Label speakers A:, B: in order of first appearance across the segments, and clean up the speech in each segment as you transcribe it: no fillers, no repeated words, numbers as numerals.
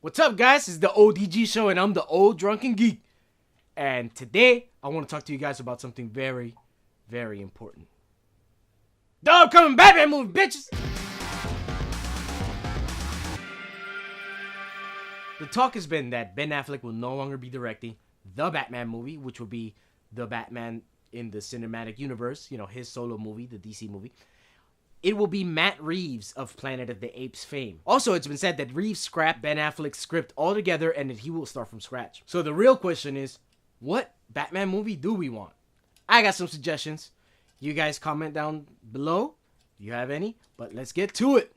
A: What's up, guys? It's the ODG Show, and I'm the Ol Drunken Geek. And today, I want to talk to you guys about something very, very important. The upcoming Batman movie, bitches! The talk has been that Ben Affleck will no longer be directing the Batman movie, which will be the Batman in the cinematic universe, you know, his solo movie, the DC movie. It will be Matt Reeves of Planet of the Apes fame. Also, it's been said that Reeves scrapped Ben Affleck's script altogether and that he will start from scratch. So the real question is, what Batman movie do we want? I got some suggestions. You guys comment down below if you have any, but let's get to it.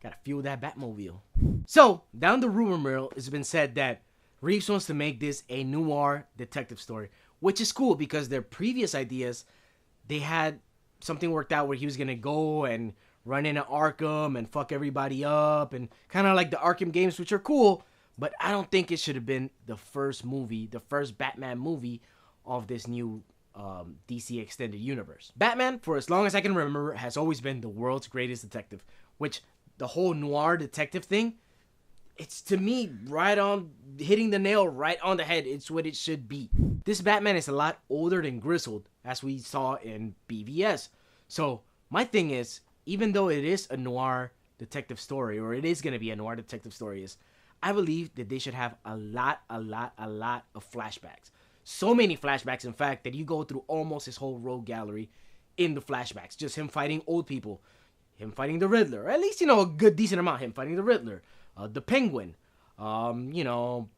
A: Gotta fuel that Batmobile. So, down the rumor mill, it's been said that Reeves wants to make this a noir detective story, which is cool because their previous ideas, they had something worked out where he was gonna go and run into Arkham and fuck everybody up and kind of like the Arkham games, which are cool, but I don't think it should have been the first movie, the first Batman movie of this new DC extended universe. Batman, for as long as I can remember, has always been the world's greatest detective, which the whole noir detective thing, it's to me right on, hitting the nail right on the head. It's what it should be. This Batman is a lot older than grizzled, as we saw in BVS. So my thing is, even though it is a noir detective story, or it is going to be a noir detective story, is I believe that they should have a lot of flashbacks. So many flashbacks, in fact, that you go through almost his whole rogue gallery in the flashbacks. Just him fighting old people, him fighting the Riddler, or at least, you know, a good decent amount, him fighting the Riddler, the Penguin, you know,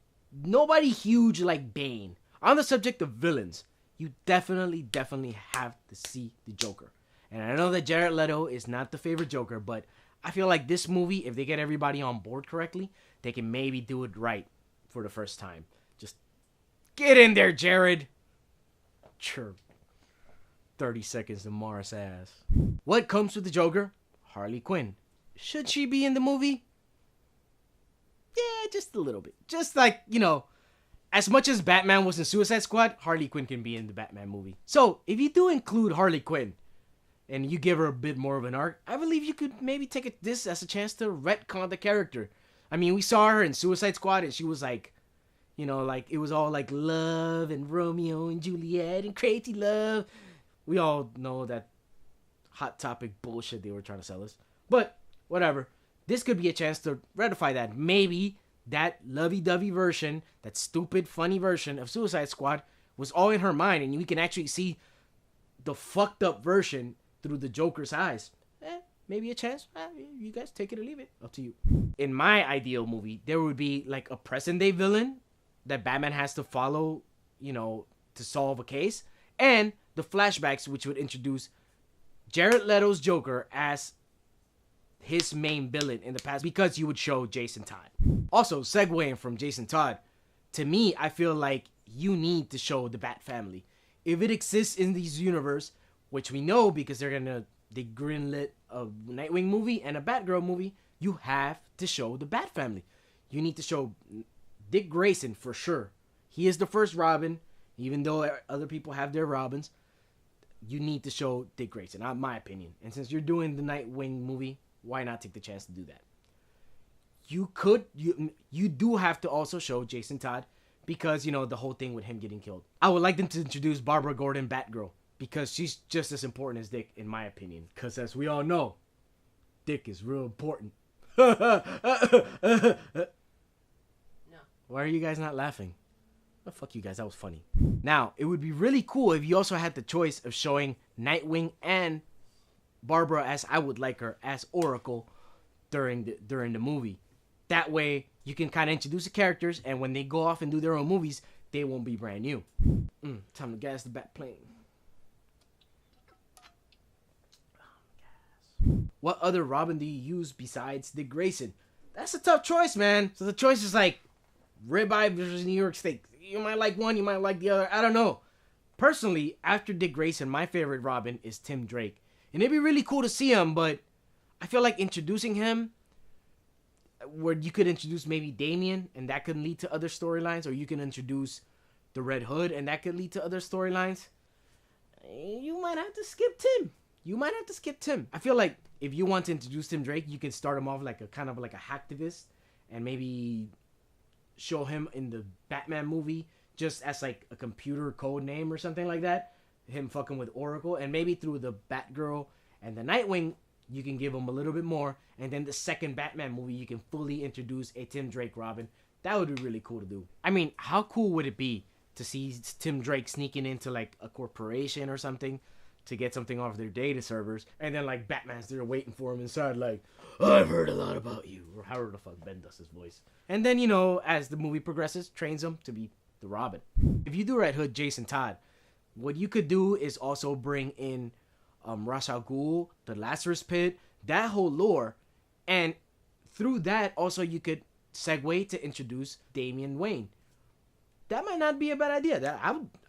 A: nobody huge like Bane. On the subject of villains, you definitely have to see the Joker. And I know that Jared Leto is not the favorite Joker, but I feel like this movie, if they get everybody on board correctly, they can maybe do it right for the first time. Just get in there, Jared. Sure. 30 seconds to Mars ass. What comes with the Joker? Harley Quinn. Should she be in the movie? Yeah, just a little bit. Just like, you know, as much as Batman was in Suicide Squad, Harley Quinn can be in the Batman movie. So, if you do include Harley Quinn, and you give her a bit more of an arc, I believe you could maybe take this as a chance to retcon the character. I mean, we saw her in Suicide Squad, and she was like, you know, like, it was all like love, and Romeo and Juliet, and crazy love. We all know that hot topic bullshit they were trying to sell us. But, whatever. This could be a chance to ratify that. Maybe that lovey-dovey version, that stupid, funny version of Suicide Squad was all in her mind, and we can actually see the fucked up version through the Joker's eyes. Maybe a chance. You guys take it or leave it. Up to you. In my ideal movie, there would be like a present-day villain that Batman has to follow, you know, to solve a case, and the flashbacks, which would introduce Jared Leto's Joker as his main villain in the past, because you would show Jason Todd. Also, segueing from Jason Todd, to me, I feel like you need to show the Bat family. If it exists in this universe, which we know because they greenlit a Nightwing movie and a Batgirl movie, you have to show the Bat family. You need to show Dick Grayson for sure. He is the first Robin, even though other people have their Robins. You need to show Dick Grayson, in my opinion. And since you're doing the Nightwing movie, why not take the chance to do that? You do have to also show Jason Todd, because, you know, the whole thing with him getting killed. I would like them to introduce Barbara Gordon Batgirl, because she's just as important as Dick, in my opinion. Because as we all know, Dick is real important. No. Why are you guys not laughing? Oh, fuck you guys, that was funny. Now, it would be really cool if you also had the choice of showing Nightwing and Barbara, as I would like her, as Oracle during the movie. That way, you can kind of introduce the characters, and when they go off and do their own movies, they won't be brand new. Time to gas the bat plane. What other Robin do you use besides Dick Grayson? That's a tough choice, man. So the choice is like ribeye versus New York steak. You might like one, you might like the other. I don't know. Personally, after Dick Grayson, my favorite Robin is Tim Drake. And it'd be really cool to see him, but I feel like introducing him, where you could introduce maybe Damian, and that could lead to other storylines, or you can introduce the Red Hood, and that could lead to other storylines. You might have to skip Tim. I feel like if you want to introduce Tim Drake, you can start him off like a kind of like a hacktivist, and maybe show him in the Batman movie just as like a computer code name or something like that. Him fucking with Oracle, and maybe through the Batgirl and the Nightwing, you can give him a little bit more, and then the second Batman movie, you can fully introduce a Tim Drake Robin. That would be really cool to do. I mean, how cool would it be to see Tim Drake sneaking into like a corporation or something to get something off their data servers, and then like Batman's there waiting for him inside like, oh, I've heard a lot about you, or however the fuck Ben does his voice. And then, you know, as the movie progresses, trains him to be the Robin. If you do Red Hood Jason Todd, what you could do is also bring in Ra's al Ghul, the Lazarus Pit, that whole lore, and through that also you could segue to introduce Damian Wayne. That might not be a bad idea.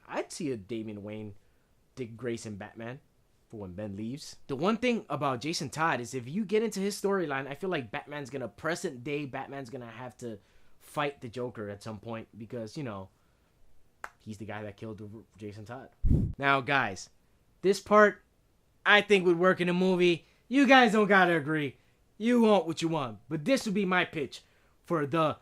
A: I'd see a Damian Wayne, Dick Grayson Batman for when Ben leaves. The one thing about Jason Todd is if you get into his storyline, I feel like Batman's gonna have to fight the Joker at some point, because, you know, he's the guy that killed Jason Todd. Now, guys, this part I think would work in a movie. You guys don't gotta agree. You want what you want. But this would be my pitch for the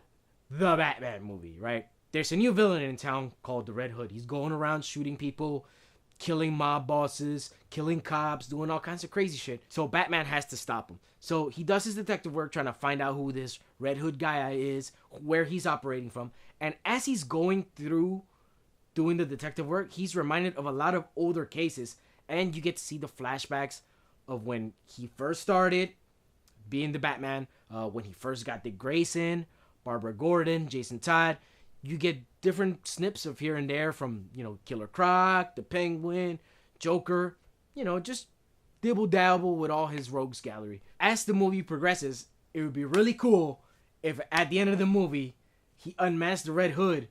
A: Batman movie, right? There's a new villain in town called the Red Hood. He's going around shooting people, killing mob bosses, killing cops, doing all kinds of crazy shit. So Batman has to stop him. So he does his detective work trying to find out who this Red Hood guy is, where he's operating from. And as he's going through doing the detective work, he's reminded of a lot of older cases. And you get to see the flashbacks of when he first started being the Batman, when he first got Dick Grayson, Barbara Gordon, Jason Todd. You get different snips of here and there from, you know, Killer Croc, the Penguin, Joker, you know, just dibble-dabble with all his rogues gallery. As the movie progresses, it would be really cool if at the end of the movie, he unmasked the Red Hood,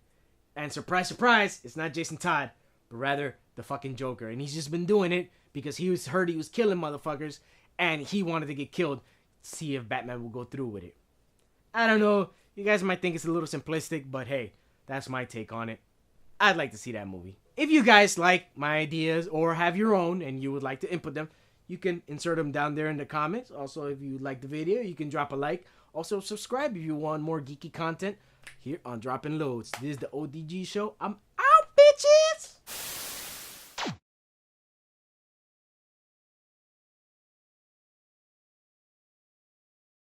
A: and surprise, surprise, it's not Jason Todd, but rather the fucking Joker. And he's just been doing it because he heard he was killing motherfuckers, and he wanted to get killed. See if Batman will go through with it. I don't know. You guys might think it's a little simplistic, but hey, that's my take on it. I'd like to see that movie. If you guys like my ideas or have your own and you would like to input them, you can insert them down there in the comments. Also, if you like the video, you can drop a like. Also, subscribe if you want more geeky content here on Dropping Loads. This is the ODG Show. I'm out, bitches!